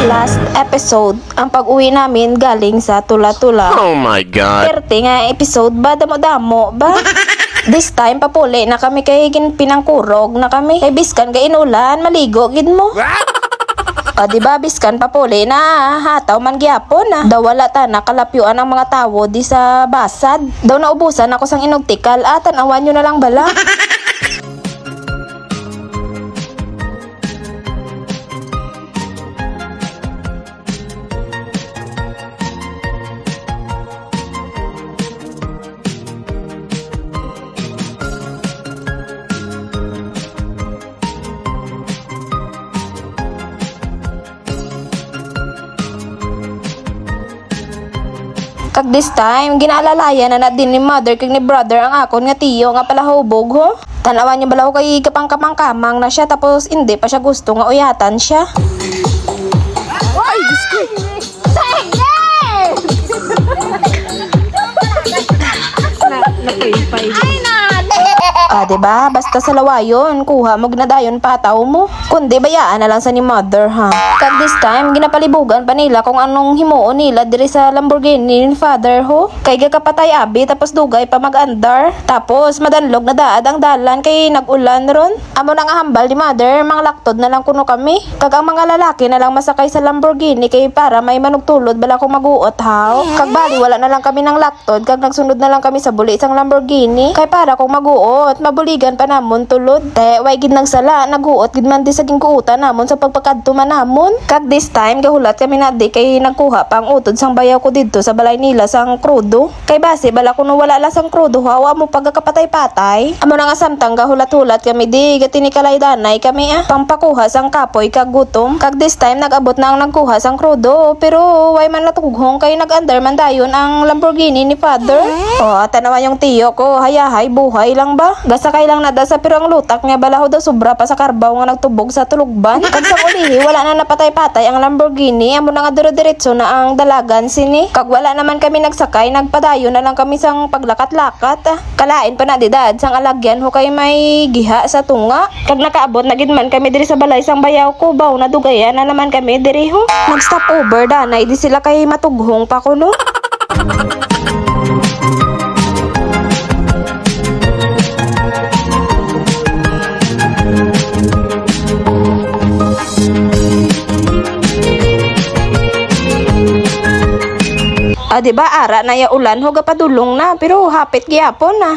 Last episode, ang pag-uwi namin galing sa Tula-Tula. Oh my God. Perte nga episode ba, damo-damo ba? This time, papuli na kami kay pinangkurog na kami. Kay biskan kay inulan, maligo gid mo. O diba, biskan papuli na hataw man gyapon na. Daw wala ta nakalapyuan ang mga tawo di sa basad. Daw naubusan ako sang inugtikal, tanawan nyo na lang bala. Kag this time, ginaalalayan na din ni mother kag ni brother ang akon nga tiyo nga pala hubog ho. Tanawan niya balaw kay kapang-kamang na siya tapos hindi pa siya gusto nga uyatan siya. Ay, Diyos ko. Diba? Basta sa lawayon, kuha mo gnadayon pataw mo. Kundi bayaan na lang sa ni mother, ha? Kag this time, ginapalibugan pa nila kung anong himuon nila diri sa Lamborghini ni father, ho. Kay gakapatay abi, tapos dugay pa mag-andar. Tapos, madanlog na daad ang dalan kay nag-ulan ron. Amo na nga hambal ni mother, mga laktod na lang kuno kami. Kag ang mga lalaki na lang masakay sa Lamborghini kay para may manugtulod bala kung mag-uot, ha? Kag bali, wala na lang kami ng laktod, kag nagsunod na lang kami sa buli isang Lamborghini. Kay para kung mag-uot, buligan pa namon tulod. Te, way gid nang sala, naguot gid man di sa gingkuutan namon sa pagpakadto man namon. Kag this time, gahulat kami na di kay nagkuha pang utod sang bayaw ko didto sa balay nila sang krudo. Kay base, bala kuno wala la sang krudo, hawa mo pagkakapatay-patay. Amo na nga samtang gahulat-hulat kami di, gatini kalay-danay kami pampakuha sang kapoy kag gutom. Kag this time, nag-abot na ang nagkuha sang krudo, pero way man natughong kay nag-under man dayon ang Lamborghini ni father. Tanawan yung tiyo ko, hayahay, buhay lang ba? Sakay lang na sa pero ang lutak nga balaho daw sobra pa sa karbaw nga nagtubog sa tulugban. Kag sa ulihi wala na napatay-patay ang Lamborghini, amo na nga dire-diretso na ang dalagan sini. Kag wala naman kami nagsakay, nagpadayon na lang kami sang paglakat-lakat. Kalain pa na didad sang alagyan ho kay may giha sa tunga. Kag nakaabot na gid man kami diri sa balay sang bayaw ko, baw na dugayan na naman kami diri ho. Nag-stop over danay di sila kay matughong pa kuno. Diba, ara na ya ulan, huga padulong na, pero hapit gyapon na.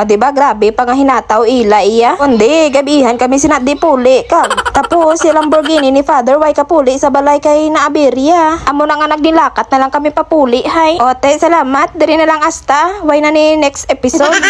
Diba, grabe, pangahinataw ila iya. Kundi, gabihan kami sinadi puli kag. Tapos, si Lamborghini ni father, way kapuli sa balay kay naaberya. Amo na nga nagdilakat na lang kami papuli, hay. Ote, salamat. Diri na lang asta. Way na ni next episode.